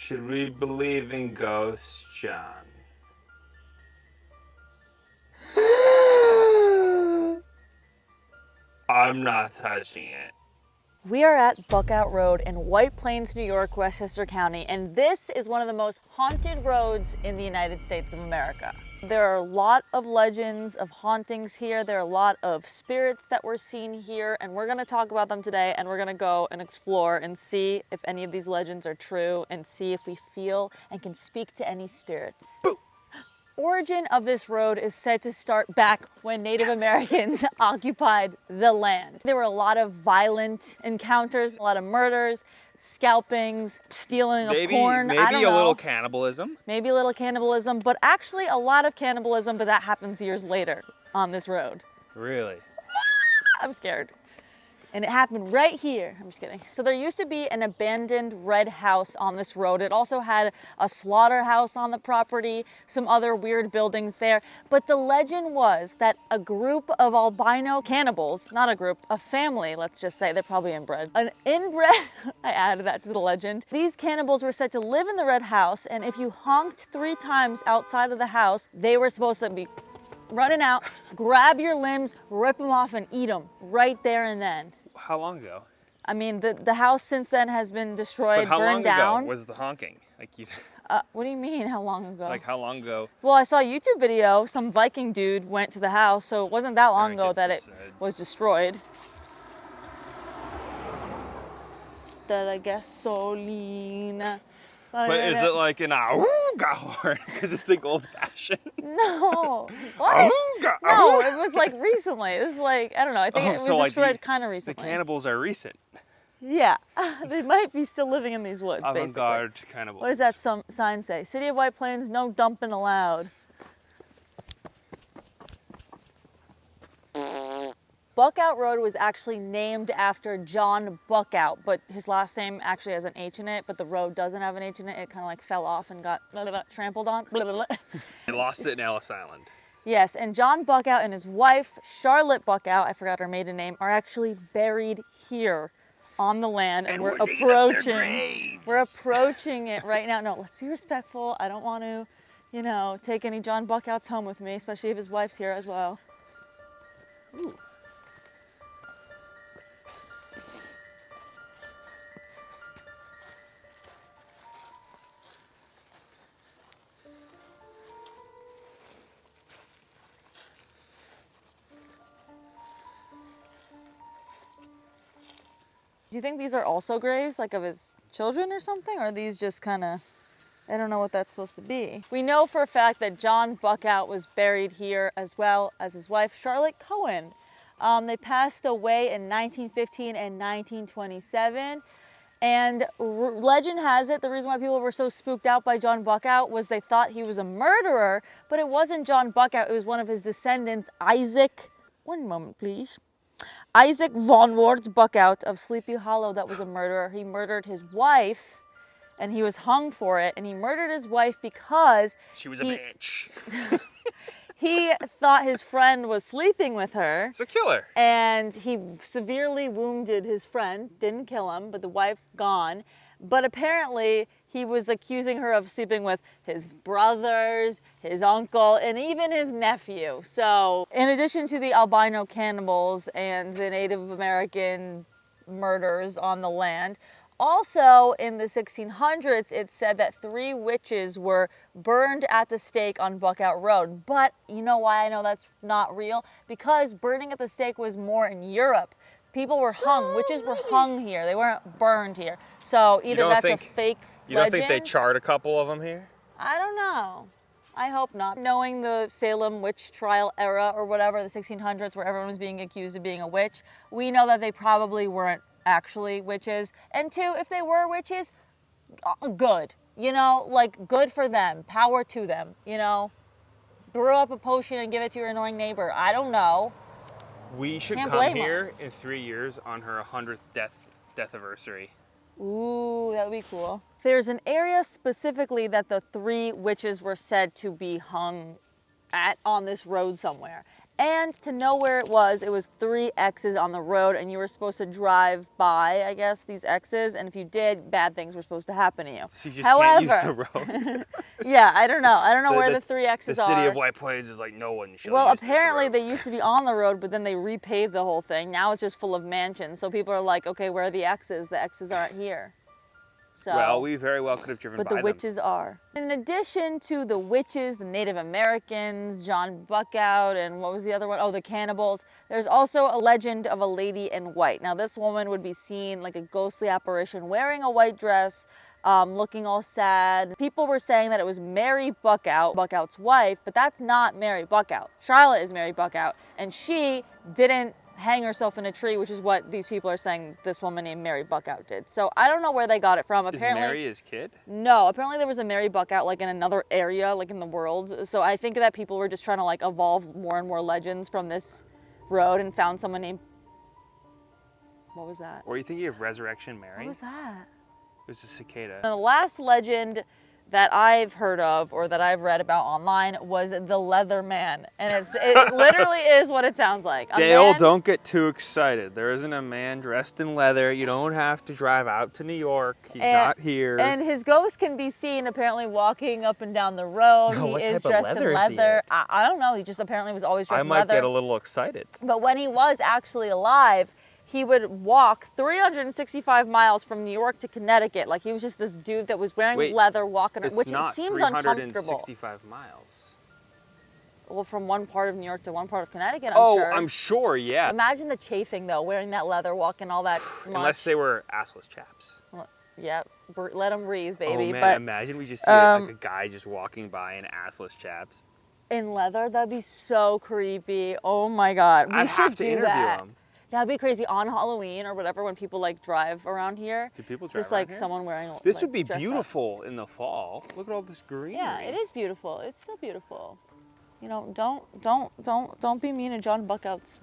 Should we believe in ghosts, John? I'm not touching it. We are at Buckout Road in White Plains, New York, Westchester County, and this is one of the most haunted roads in the United States of America. There are a lot of legends of hauntings here. There are a lot of spirits that were seen here, and we're gonna talk about them today, and we're gonna go and explore and see if any of these legends are true and see if we feel and can speak to any spirits. Boo! Origin of this road is said to start back when Native Americans occupied the land. There were a lot of violent encounters, a lot of murders, scalpings, stealing of corn. I don't know. Maybe a little cannibalism. Maybe a little cannibalism, but actually a lot of cannibalism, but that happens years later on this road. Really? I'm scared. And it happened right here. I'm just kidding. So there used to be an abandoned red house on this road. It also had a slaughterhouse on the property, some other weird buildings there. But the legend was that a group of albino cannibals, not a group, a family, let's just say, they're probably inbred. An inbred, I added that to the legend. These cannibals were said to live in the red house, and if you honked 3 times outside of the house, they were supposed to be running out, grab your limbs, rip them off, and eat them right there and then. How long ago? I mean, the house since then has been destroyed, burned down. How long ago was the honking? What do you mean, how long ago? Like how long ago? Well, I saw a YouTube video. Some Viking dude went to the house, so it wasn't that long ago that it was destroyed. Da gasolina. But is it like an auga horn? Because it's like old fashioned. No. What? No, it was like recently. This is like, I don't know. I think it was destroyed kind of recently. The cannibals are recent. Yeah. They might be still living in these woods, basically. Avant-garde cannibals. What does that sign say? City of White Plains, no dumping allowed. Buckout Road was actually named after John Buckout, but his last name actually has an H in it, but the road doesn't have an H in it. It kind of like fell off and got trampled on. They lost it in Ellis Island. Yes, and John Buckout and his wife, Charlotte Buckout, I forgot her maiden name, are actually buried here on the land, and we're approaching. We're approaching it right now. No, let's be respectful. I don't want to, take any John Buckouts home with me, especially if his wife's here as well. Ooh. Do you think these are also graves, like of his children or something? Or are these just kind of, I don't know what that's supposed to be. We know for a fact that John Buckout was buried here as well as his wife, Charlotte Cohen. They passed away in 1915 and 1927. And legend has it, the reason why people were so spooked out by John Buckout was they thought he was a murderer, but it wasn't John Buckout, it was one of his descendants, Isaac, one moment please. Isaac Von Wart Buckout of Sleepy Hollow that was a murderer. He murdered his wife and he was hung for it. And he murdered his wife because she was a bitch. He thought his friend was sleeping with her. It's a killer. And he severely wounded his friend, didn't kill him, but the wife gone. But apparently he was accusing her of sleeping with his brothers, his uncle, and even his nephew. So in addition to the albino cannibals and the Native American murders on the land, also in the 1600s, it said that 3 witches were burned at the stake on Buckout Road. But you know why I know that's not real? Because burning at the stake was more in Europe. People were hung, witches were hung here. They weren't burned here. So either that's a fake legend. You don't think they charred a couple of them here? I don't know. I hope not. Knowing the Salem witch trial era or whatever, the 1600s, where everyone was being accused of being a witch, we know that they probably weren't actually witches. And 2, if they were witches, good. Like good for them. Power to them, Brew up a potion and give it to your annoying neighbor. I don't know. We should come here in 3 years on her 100th death anniversary. Ooh, that would be cool. There's an area specifically that the 3 witches were said to be hung at on this road somewhere. And to know where it was 3 X's on the road, and you were supposed to drive by, I guess, these X's, and if you did, bad things were supposed to happen to you. So you just can't use the road. Yeah, I don't know. I don't know where the 3 X's are. The city of White Plains is like, no one shall Well, use apparently this road. they used to be on the road, but then they repaved the whole thing. Now it's just full of mansions. So people are like, okay, where are the X's? The X's aren't here. So, well, we very well could have driven by but the them. witches are. In addition to the witches, the Native Americans, John Buckout, and what was the other one? Oh, the Cannibals. There's also a legend of a lady in white. Now, this woman would be seen like a ghostly apparition wearing a white dress, looking all sad. People were saying that it was Mary Buckout, Buckout's wife, but that's not Mary Buckout. Charlotte is Mary Buckout, and she didn't hang herself in a tree, which is what these people are saying this woman named Mary Buckout did. So I don't know where they got it from. Apparently, is Mary his kid? No, apparently there was a Mary Buckout like in another area, like in the world. So I think that people were just trying to like evolve more and more legends from this road and found someone named... What was that? Or are you thinking of Resurrection Mary? What was that? It was a cicada. The last legend that I've heard of or that I've read about online was the Leatherman. And it literally is what it sounds like. Dale, don't get too excited. There isn't a man dressed in leather. You don't have to drive out to New York. He's not here. And his ghost can be seen apparently walking up and down the road. No, He is dressed in leather. I don't know. He just apparently was always dressed in leather. I might get a little excited. But when he was actually alive, he would walk 365 miles from New York to Connecticut. Like he was just this dude that was wearing leather walking, which seems uncomfortable. It's not 365 miles. Well, from one part of New York to one part of Connecticut, I'm sure. Oh, I'm sure, yeah. Imagine the chafing though, wearing that leather, walking all that much. Unless they were assless chaps. Well, yeah, let them breathe, baby. Oh man, but, imagine we just see like a guy just walking by in assless chaps. In leather, that'd be so creepy. Oh my God, we I'd should have to do interview that. him. That'd be crazy on Halloween or whatever when people like drive around here. Do people drive just around like here? someone wearing. This like, would be dress up. beautiful in the fall. Look at all this greenery. Yeah, it is beautiful. It's still beautiful. You know, don't be mean to John Buckout's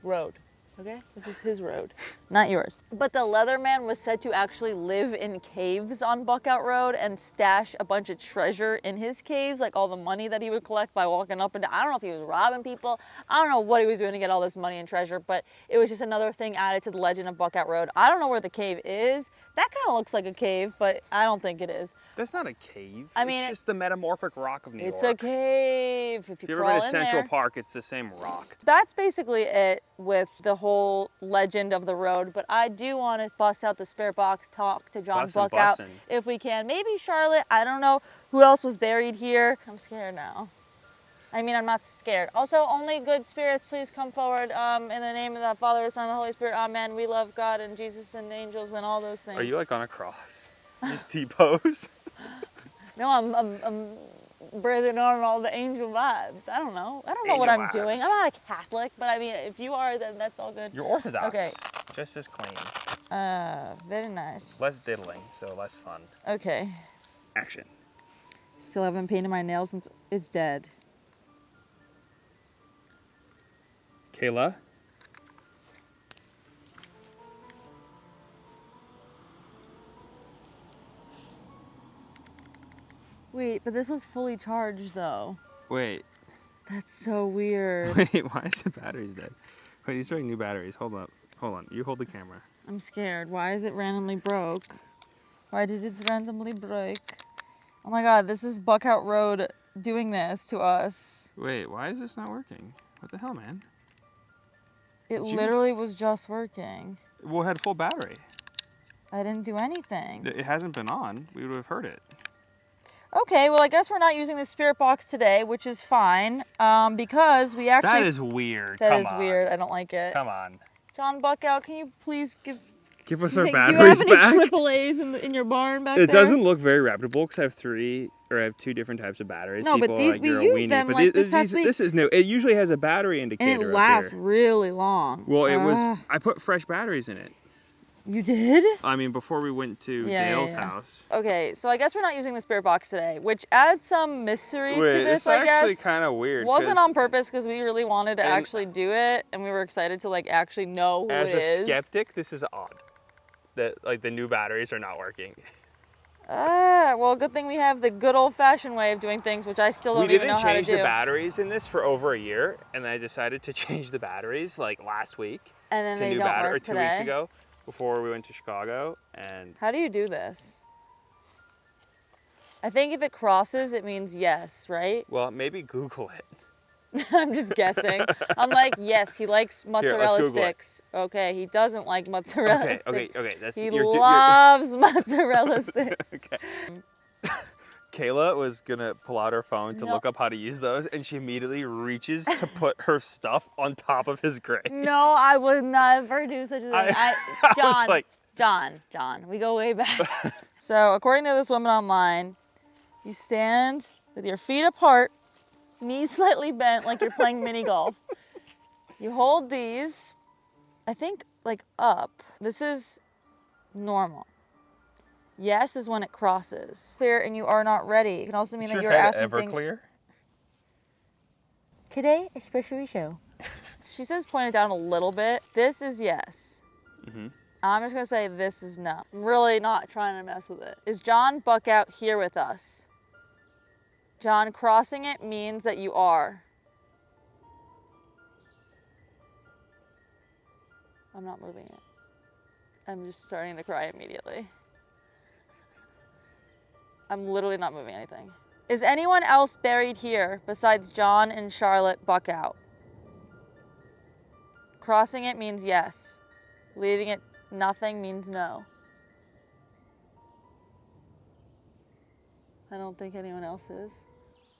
road. Okay, this is his road, not yours. But the Leatherman was said to actually live in caves on Buckout Road and stash a bunch of treasure in his caves, like all the money that he would collect by walking up and down. I don't know if he was robbing people. I don't know what he was doing to get all this money and treasure, but it was just another thing added to the legend of Buckout Road. I don't know where the cave is. That kind of looks like a cave, but I don't think it is. That's not a cave. I mean, it's just the metamorphic rock of New York. It's a cave. If you ever crawl been to in Central there. Park, it's the same rock. That's basically it with the whole legend of the road, but I do want to bust out the spirit box, talk to John Buckout if we can. Maybe Charlotte, I don't know who else was buried here. I'm scared now. I mean, I'm not scared. Also, only good spirits, please come forward. In the name of the Father, the Son, and the Holy Spirit, amen. We love God and Jesus and angels and all those things. Are you like on a cross? Just T-pose? No, I'm breathing on all the angel vibes. I don't know. I don't know what I'm doing. I'm not a Catholic, but I mean, if you are, then that's all good. You're Orthodox. Okay. Just as clean. Very nice. Less diddling, so less fun. Okay. Action. Still haven't painted my nails since it's dead. Kayla? Wait, but this was fully charged though. Wait. That's so weird. Wait, why is the batteries dead? Wait, these are new batteries. Hold up. Hold on. You hold the camera. I'm scared. Why is it randomly broke? Why did it randomly break? Oh my God, this is Buckout Road doing this to us. Wait, why is this not working? What the hell, man? It literally was just working. Well, it had full battery. I didn't do anything. It hasn't been on. We would have heard it. Okay, well, I guess we're not using the spirit box today, which is fine, because we actually... That is weird. That is weird. I don't like it. Come on. John Buckout, can you please give us our batteries back? Do you have any AAAs in your barn back there? It doesn't look very reputable because I have two different types of batteries. No, but these, we used them like this past week. This is new. It usually has a battery indicator and it lasts really long. Well, I put fresh batteries in it. You did? I mean, before we went to Dale's house. Okay, so I guess we're not using the spirit box today, which adds some mystery to this, I guess. It's actually kind of weird. Wasn't on purpose because we really wanted to actually do it, and we were excited to like actually know who it is. As a skeptic, this is odd. That like the new batteries are not working. Well, good thing we have the good old-fashioned way of doing things, which I still don't even know how to do. We didn't change the batteries in this for over a year, and then I decided to change the batteries like last week. And then to they new don't battery, work or 2 weeks today. ago, before we went to Chicago. And How do you do this? I think if it crosses, it means yes, right? well, maybe Google it. I'm just guessing. I'm like, yes, he likes mozzarella Google it. sticks. Okay, he doesn't like mozzarella sticks. Okay. That's He you're loves mozzarella sticks. Okay. Kayla was gonna pull out her phone to No. look up how to use those, and she immediately reaches to put her stuff on top of his grave. No, I would never do such a thing. I John, was like, John, we go way back. So, according to this woman online, you stand with your feet apart, knees slightly bent like you're playing mini golf. You hold these, I think, like up. This is normal. Yes is when it crosses. Clear and you are not ready. It can also mean that you're asking things. Clear? Today, a special show. She says point it down a little bit. This is yes. Mm-hmm. I'm just gonna say this is no. I'm really not trying to mess with it. Is John Buckout here with us? John, crossing it means that you are. I'm not moving it. I'm just starting to cry immediately. I'm literally not moving anything. Is anyone else buried here besides John and Charlotte Buckout? Crossing it means yes. Leaving it nothing means no. I don't think anyone else is.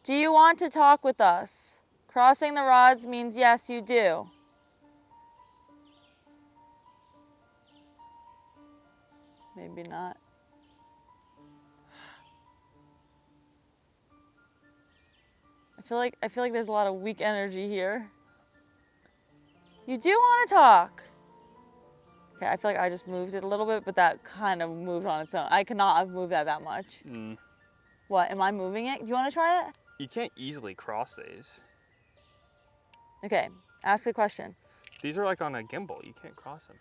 Do you want to talk with us? Crossing the rods means yes, you do. Maybe not. I feel like there's a lot of weak energy here. You do want to talk. Okay, I feel like I just moved it a little bit, but that kind of moved on its own. I could not have moved that much. Mm. What, am I moving it? Do you want to try it? You can't easily cross these. Okay, ask a question. These are like on a gimbal. You can't cross them.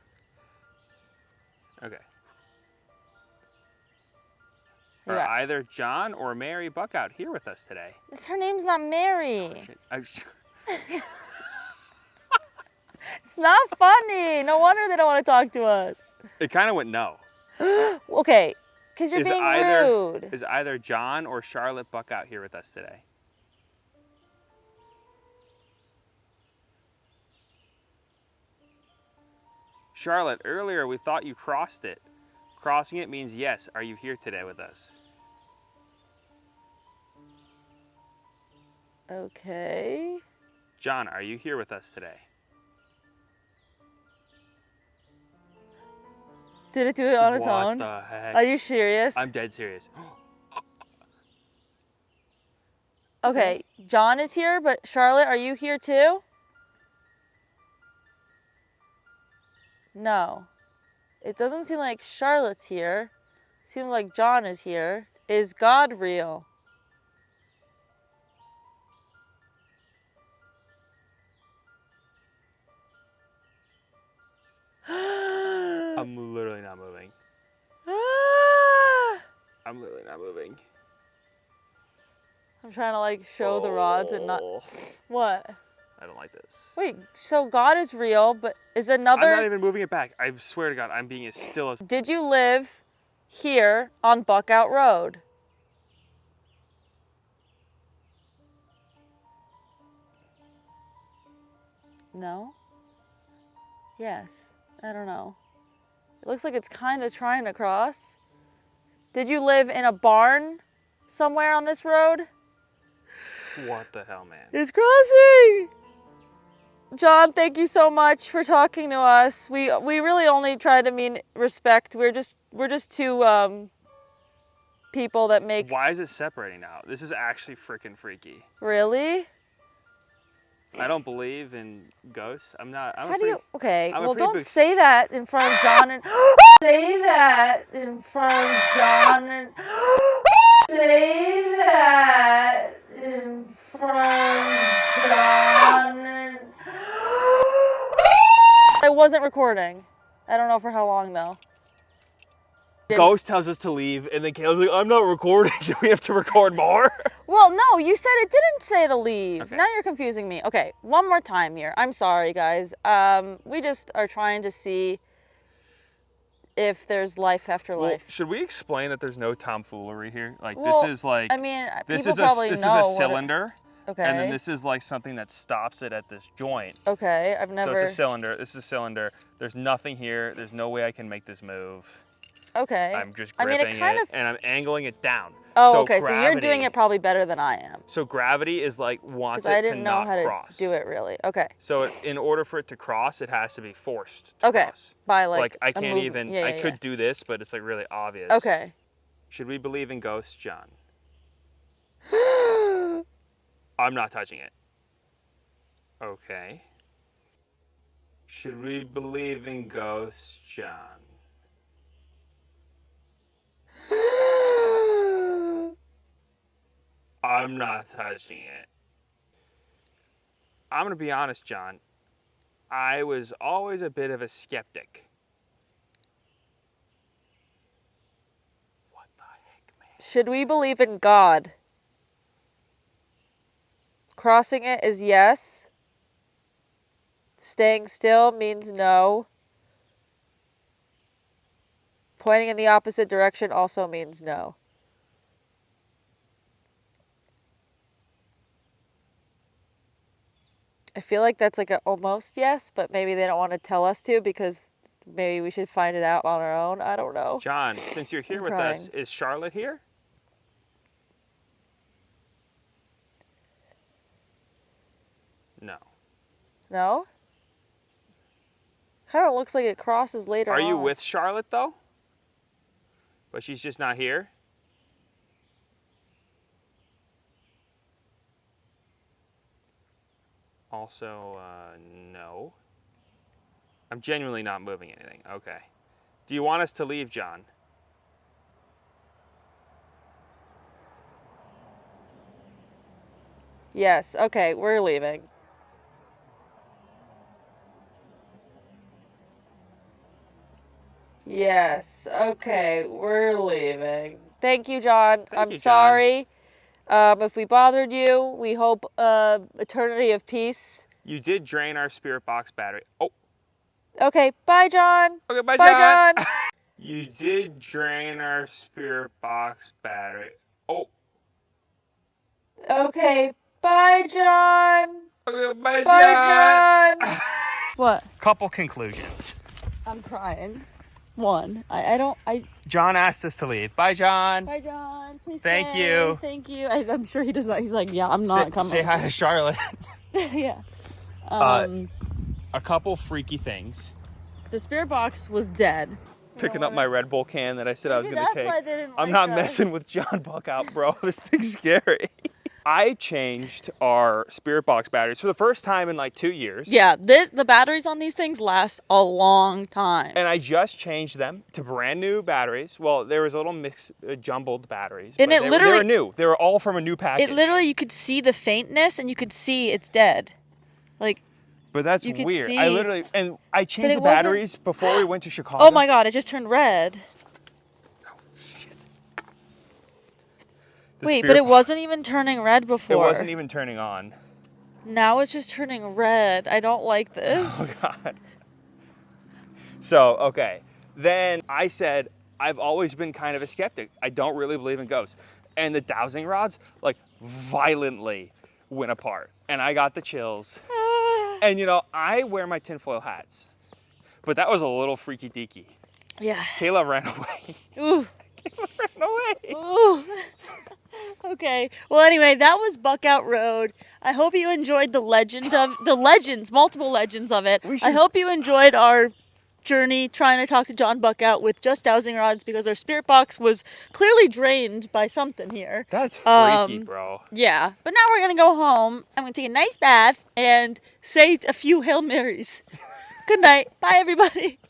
Okay. Are Yeah. either John or Mary Buckout here with us today? Her name's not Mary. Shit. It's not funny. No wonder they don't want to talk to us. It kind of went no. Okay, because you're being rude. Is either John or Charlotte Buckout here with us today? Charlotte, earlier we thought you crossed it. Crossing it means yes. Are you here today with us? Okay. John, are you here with us today? Did it do it on its What own? the heck? Are you serious? I'm dead serious. Okay, John is here, but Charlotte, are you here too? No. It doesn't seem like Charlotte's here. It seems like John is here. Is God real? I'm literally not moving. I'm literally not moving. I'm trying to like show the rods and not. What? I don't like this. Wait, so God is real, but is another. I'm not even moving it back. I swear to God, I'm being as still as. Did you live here on Buckout Road? No? Yes. I don't know. It looks like it's kind of trying to cross. Did you live in a barn somewhere on this road? What the hell, man? It's crossing! John, thank you so much for talking to us. We really only try to mean respect. We're just two people that make. Why is it separating now? This is actually freaking freaky. Really? I don't believe in ghosts. I'm not. How do you? Okay, I'm a well, pretty don't big say that in front of John and. Say that in front of John and. Say that in front of John and. I wasn't recording. I don't know for how long though. Ghost tells us to leave, and then Kayla's like, I'm not recording, so we have to record more. Well, no, you said it didn't say to leave. Okay. Now you're confusing me. Okay, one more time here. I'm sorry, guys. We just are trying to see if there's life after Well, life. should we explain that there's no tomfoolery here? Like, Well, this is like, I mean, this people is probably this know is a what it- cylinder. Okay. And then this is like something that stops it at this joint. Okay, I've never. So it's a cylinder. This is a cylinder. There's nothing here. There's no way I can make this move. Okay. I'm just I gripping mean, it kind of. and I'm angling it down. Oh, so okay. So you're doing gravity- it probably better than I am. So gravity is like wants Because I it to didn't know not how to cross. do it really. Okay. So in order for it to cross, it has to be forced to Okay. cross. By like. I a can't movement. even. Yeah, I yeah, could do this, but it's like really obvious. Okay. Should we believe in ghosts, John? I'm not touching it. Okay. Should we believe in ghosts, John? I'm not touching it. I'm gonna be honest, John. I was always a bit of a skeptic. What the heck, man? Should we believe in God? Crossing it is yes. Staying still means no. Pointing in the opposite direction also means no. I feel like that's like an almost yes, but maybe they don't want to tell us to because maybe we should find it out on our own. I don't know. John, since you're here I'm with us, crying. is Charlotte here? No. No? Kind of looks like it crosses later Are you on. with Charlotte though? But she's just not here? Also, no. I'm genuinely not moving anything. Okay. Do you want us to leave, John? Yes, okay, we're leaving. Yes, okay, we're leaving. Thank you, John. I'm you, John. sorry if we bothered you. We hope eternity of peace. You did drain our spirit box battery. Oh, Okay, bye, John. okay, bye, Bye, John. John. You did drain our spirit box battery. Oh, Okay, bye, John. Okay, bye, Bye, John. What? Couple conclusions. I'm crying. One, John asked us to leave. Bye, John. Bye, John. Please Thank stay. you. Thank you. I'm sure he does not. He's like, yeah, I'm not coming. Say hi to Charlotte. Yeah. A couple freaky things. The spirit box was dead. Picking up my Red Bull can that I said I was Maybe going to that's take. why they didn't I'm like not us. messing with John Buckout, bro. This thing's scary. I changed our spirit box batteries for the first time in like 2 years. Yeah, the batteries on these things last a long time. And I just changed them to brand new batteries. Well, there was a little mix, jumbled batteries. And but it they literally- were new. They were all from a new package. It literally, you could see the faintness and you could see it's dead. Like, But that's you could weird. see- I changed it the wasn't- batteries before we went to Chicago. oh my God, it just turned red. Shit. Wait, but it wasn't even turning red before. It wasn't even turning on. Now it's just turning red. I don't like this. Oh God. So, okay. Then I said, I've always been kind of a skeptic. I don't really believe in ghosts. And the dowsing rods, like, violently went apart. And I got the chills. And, you know, I wear my tinfoil hats. But that was a little freaky deaky. Yeah. Kayla ran away. Ooh. Kayla ran away. Ooh. Okay. Well, anyway, that was Buckout Road. I hope you enjoyed the multiple legends of it. I hope you enjoyed our journey trying to talk to John Buckout with just dowsing rods because our spirit box was clearly drained by something here. That's freaky, bro. Yeah. But now we're going to go home. I'm going to take a nice bath and say a few Hail Marys. Good night. Bye, everybody.